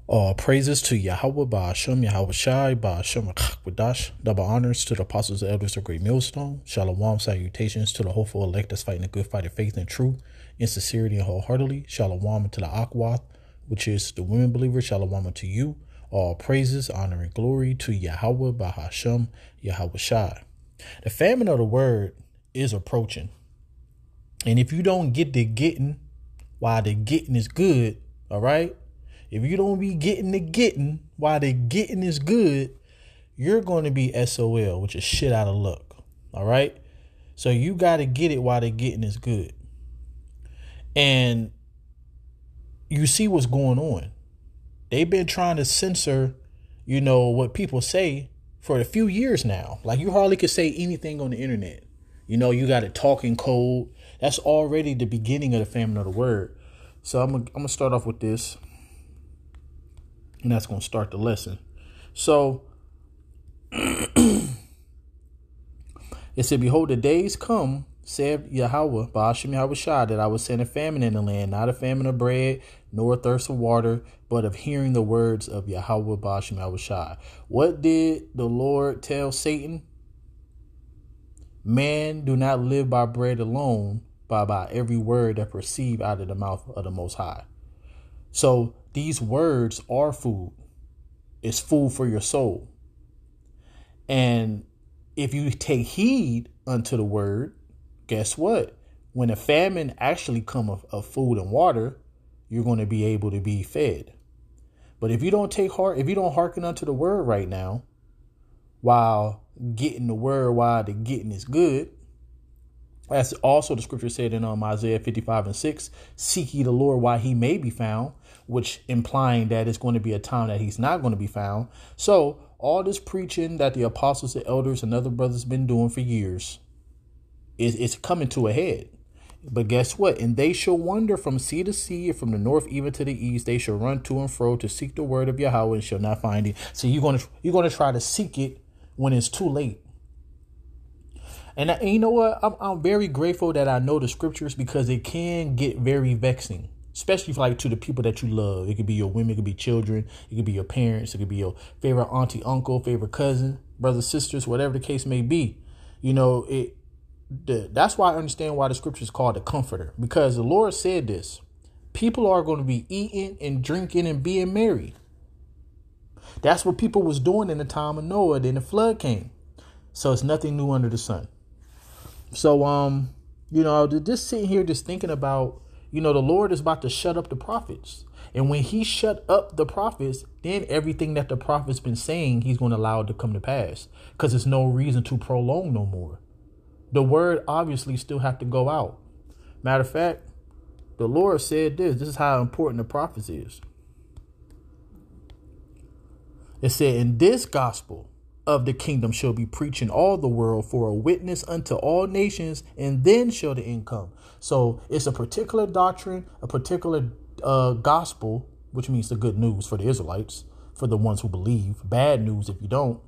All praises to Yahweh, Ba'ashem, Yahweh Shai, Ba'ashem, Wadash. Double honors to the apostles and elders of Great Millstone. Shalom, salutations to the hopeful elect that's fighting a good fight of faith and truth, in sincerity and wholeheartedly. Shalom to the Akwath, which is the women believers. Shalom to you. All praises, honor, and glory to Yahweh, Ba'ashem, Yahweh Shai. The famine of the word is approaching. And if you don't get the getting while the getting is good, all right? If you don't be getting the getting while the getting is good, you're going to be SOL, which is shit out of luck. All right. So you got to get it while the getting is good. And you see what's going on. They've been trying to censor, what people say for a few years now. Like, you hardly could say anything on the internet. You got a talking code. That's already the beginning of the famine of the word. So I'm going to start off with this. And that's going to start the lesson. So it said, behold, the days come, said Yahweh, Ba'ashem Yahweh Shai, that I will send a famine in the land, not a famine of bread, nor a thirst of water, but of hearing the words of Yahweh, Ba'ashem Yahweh Shai. What did the Lord tell Satan? Man do not live by bread alone, but by every word that proceed out of the mouth of the Most High. So these words are food. It's food for your soul. And if you take heed unto the word, guess what? When a famine actually comes of food and water, you're going to be able to be fed. But if you don't hearken unto the word right now, while getting the word, while the getting is good, as also the scripture said in Isaiah 55:6, seek ye the Lord while he may be found, which implying that it's going to be a time that he's not going to be found. So all this preaching that the apostles and elders and other brothers been doing for years is coming to a head. But guess what? And they shall wander from sea to sea, and from the north even to the east. They shall run to and fro to seek the word of Yahweh and shall not find it. So you're going to try to seek it when it's too late. And you know what? I'm very grateful that I know the scriptures, because it can get very vexing, especially to the people that you love. It could be your women, it could be children, it could be your parents, it could be your favorite auntie, uncle, favorite cousin, brothers, sisters, whatever the case may be. That's why I understand why the scripture is called the comforter, because the Lord said this. People are going to be eating and drinking and being merry. That's what people was doing in the time of Noah. Then the flood came. So it's nothing new under the sun. So, just sitting here, just thinking about, the Lord is about to shut up the prophets. And when he shut up the prophets, then everything that the prophets been saying, he's going to allow it to come to pass, because there's no reason to prolong no more. The word obviously still have to go out. Matter of fact, the Lord said this. This is how important the prophets is. It said, in this gospel of the kingdom shall be preached in all the world for a witness unto all nations, and then shall the end come. So it's a particular doctrine, a particular gospel, which means the good news for the Israelites, for the ones who believe, bad news if you don't.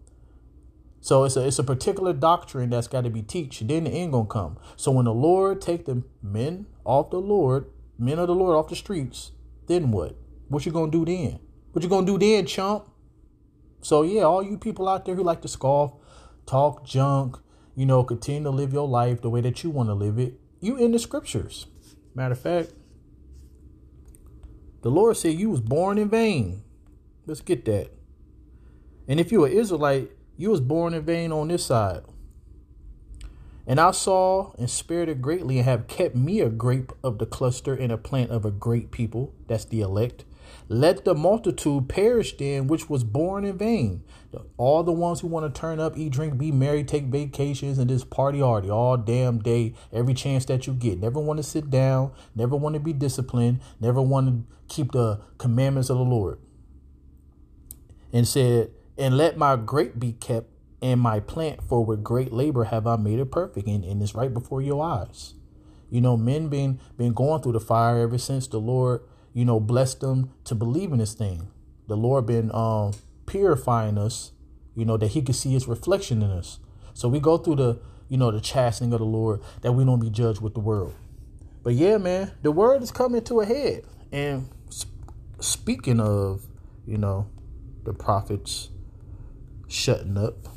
So it's a particular doctrine that's got to be teach. Then the end gonna come. So when the Lord take the men of the Lord off the streets, then what? What you gonna do then? What you gonna do then, chump? So, yeah, all you people out there who like to scoff, talk junk, continue to live your life the way that you want to live it, you in the scriptures. Matter of fact, the Lord said you was born in vain. Let's get that. And if you're an Israelite, you was born in vain on this side. And I saw and spared it greatly, and have kept me a grape of the cluster and a plant of a great people. That's the elect. Let the multitude perish then, which was born in vain. All the ones who want to turn up, eat, drink, be merry, take vacations, and just party hardy all damn day, every chance that you get. Never want to sit down, never want to be disciplined, never want to keep the commandments of the Lord. And said, and let my grape be kept and my plant, for with great labor have I made it perfect. And it's right before your eyes. Men been going through the fire ever since the Lord blessed them to believe in this thing. The Lord been purifying us, that he could see his reflection in us. So we go through the chastening of the Lord, that we don't be judged with the world. But yeah, man, the word is coming to a head. And speaking of, the prophets shutting up.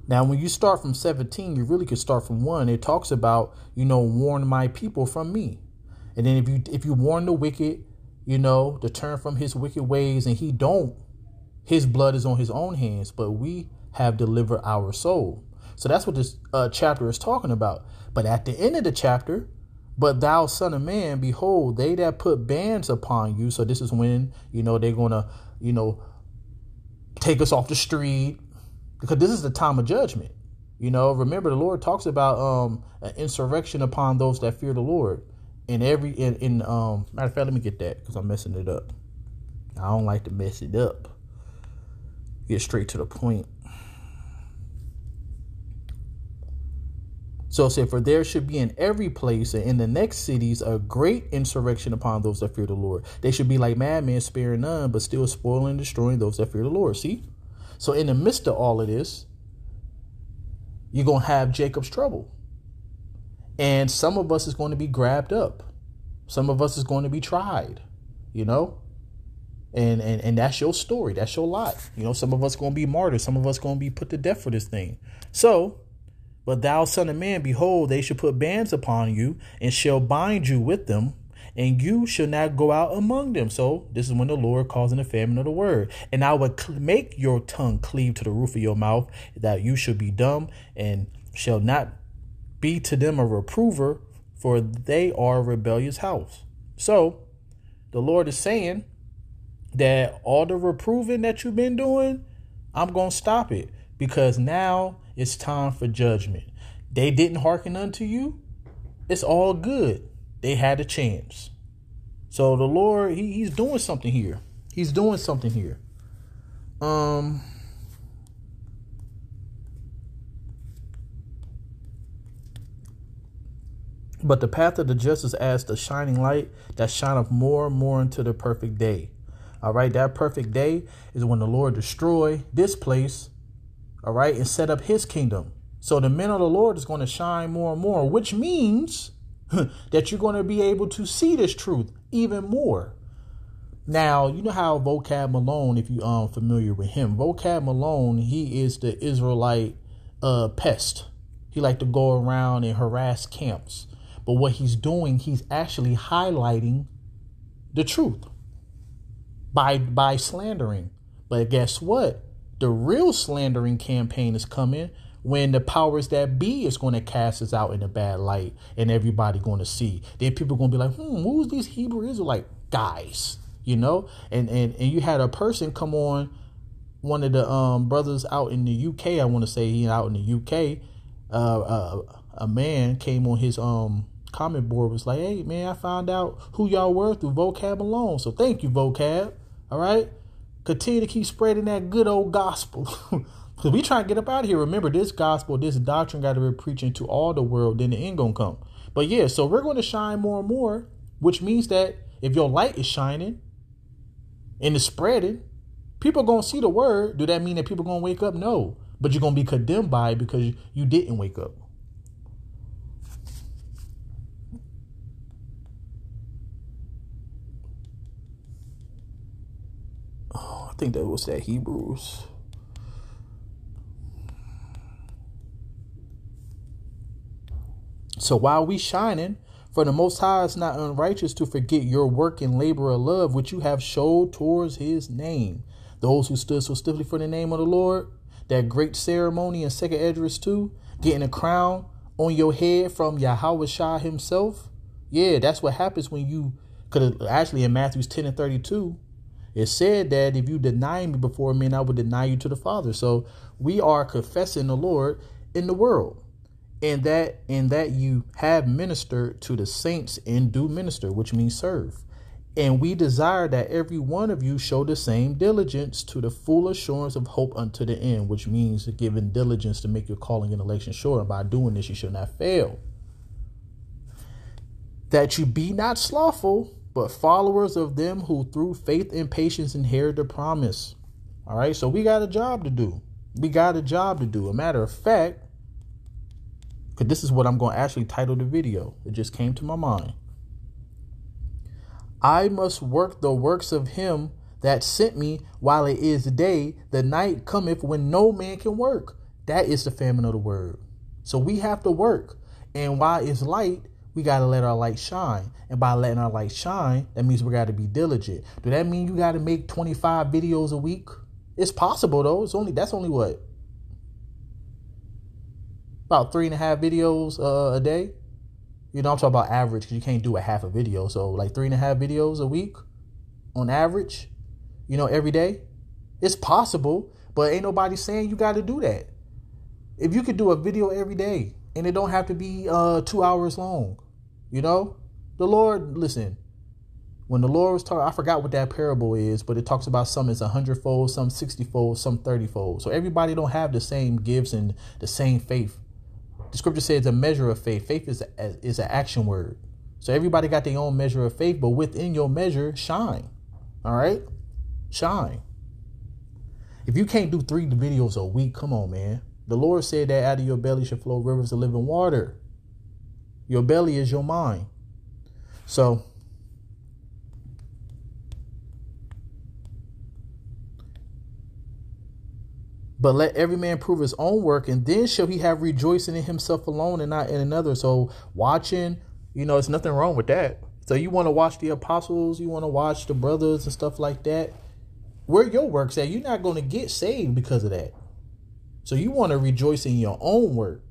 Now, when you start from 17, you really could start from 1. It talks about, warn my people from me. And then if you warn the wicked, to turn from his wicked ways, and he don't, his blood is on his own hands, but we have delivered our soul. So that's what this chapter is talking about. But at the end of the chapter, but thou son of man, behold, they that put bands upon you. So this is when, they're going to, take us off the street, because this is the time of judgment. Remember, the Lord talks about an insurrection upon those that fear the Lord. Matter of fact, let me get that because I'm messing it up. I don't like to mess it up. Get straight to the point. So it said, for there should be in every place and in the next cities a great insurrection upon those that fear the Lord. They should be like madmen, sparing none, but still spoiling and destroying those that fear the Lord. See? So in the midst of all of this, you're going to have Jacob's trouble. And some of us is going to be grabbed up. Some of us is going to be tried, and that's your story. That's your life. Some of us going to be martyrs. Some of us going to be put to death for this thing. So, but thou son of man, behold, they shall put bands upon you and shall bind you with them, and you shall not go out among them. So this is when the Lord calls in the famine of the word. And I will make your tongue cleave to the roof of your mouth, that you shall be dumb and shall not be to them a reprover, for they are a rebellious house. So the Lord is saying that all the reproving that you've been doing, I'm going to stop it, because now it's time for judgment. They didn't hearken unto you. It's all good. They had a chance. So the Lord, he's doing something here. He's doing something here. But the path of the just is as the shining light that shineth more and more into the perfect day. All right. That perfect day is when the Lord destroy this place. All right. And set up his kingdom. So the men of the Lord is going to shine more and more, which means that you're going to be able to see this truth even more. Now, you know how Vocab Malone, if you familiar with him, Vocab Malone, he is the Israelite pest. He like to go around and harass camps. But what he's doing, he's actually highlighting the truth by slandering. But guess what? The real slandering campaign is coming when the powers that be is going to cast us out in a bad light and everybody going to see. Then people going to be like, who's these Hebrew Israelite guys? And you had a person come on, one of the brothers out in the UK. I want to say he out in the UK. A man came on his comment board, was like, hey man, I found out who y'all were through Vocab alone. So thank you, Vocab. All right. Continue to keep spreading that good old gospel. Because we trying to get up out of here. Remember, this gospel, this doctrine got to be preaching to all the world, then the end gonna come. But yeah, so we're going to shine more and more, which means that if your light is shining and it's spreading, people are going to see the word. Do that mean that people are going to wake up? No. But you're going to be condemned by it because you didn't wake up. Oh, I think that was that Hebrews. So while we shining, for the Most High is not unrighteous to forget your work and labor of love, which you have showed towards his name. Those who stood so stiffly for the name of the Lord, that great ceremony in 2nd Esdras 2, getting a crown on your head from Yahweh Shah himself. Yeah, that's what happens when you, because actually in Matthew 10:32, it said that if you deny me before men, I will deny you to the Father. So we are confessing the Lord in the world. And that you have ministered to the saints and do minister, which means serve. And we desire that every one of you show the same diligence to the full assurance of hope unto the end, which means giving diligence to make your calling and election sure. And by doing this, you shall not fail. That you be not slothful, but followers of them who through faith and patience inherit the promise. All right. So we got a job to do. A matter of fact, because this is what I'm going to actually title the video. It just came to my mind. I must work the works of him that sent me while it is day. The night cometh when no man can work. That is the famine of the word. So we have to work. And while it's light, we got to let our light shine. And by letting our light shine, that means we got to be diligent. Do that mean you got to make 25 videos a week? It's possible, though. That's only what? About 3.5 videos a day. You know, I'm talking about average because you can't do a half a video. So like 3.5 videos a week on average, you know, every day. It's possible, but ain't nobody saying you got to do that. If you could do a video every day and it don't have to be 2 hours long, you know, the Lord, listen, when the Lord was talking, I forgot what that parable is, but it talks about some is 100-fold, some 60-fold, some 30-fold. So everybody don't have the same gifts and the same faith. The scripture says a measure of faith. Faith is an action word. So everybody got their own measure of faith, but within your measure, shine. All right? Shine. If you can't do 3 videos a week, come on, man. The Lord said that out of your belly should flow rivers of living water. Your belly is your mind. So but let every man prove his own work, and then shall he have rejoicing in himself alone and not in another. So watching, you know, there's nothing wrong with that. So you want to watch the apostles, you want to watch the brothers and stuff like that. Where your work's at, you're not going to get saved because of that. So you want to rejoice in your own work.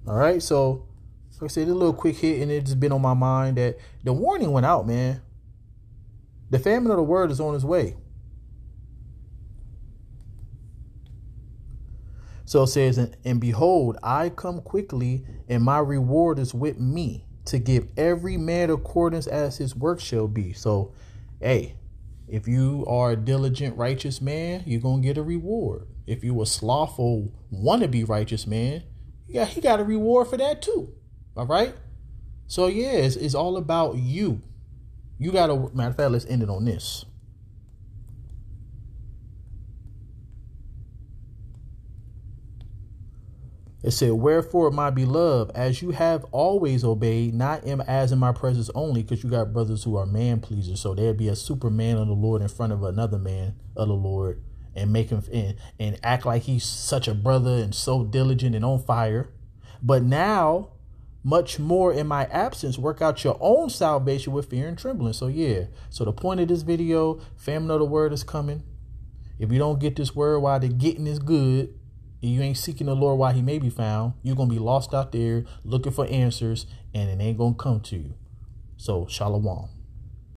All right. So like I said, a little quick hit, and it's been on my mind that the warning went out, man. The famine of the word is on its way. So it says, and behold, I come quickly, and my reward is with me to give every man accordance as his work shall be. So, hey, if you are a diligent, righteous man, you're going to get a reward. If you a slothful, wannabe righteous man, he got a reward for that too. All right. So, yeah, it's all about you. You got to, matter of fact, let's end it on this. It said, wherefore, my beloved, as you have always obeyed, not as in my presence only, because you got brothers who are man pleasers. So there'd be a superman of the Lord in front of another man of the Lord and make him and act like he's such a brother and so diligent and on fire. But now, much more in my absence, work out your own salvation with fear and trembling. So, yeah. So the point of this video, famine of the word is coming. If you don't get this word while the getting is good, you ain't seeking the Lord while he may be found, you're going to be lost out there looking for answers, and it ain't going to come to you. So, shalom.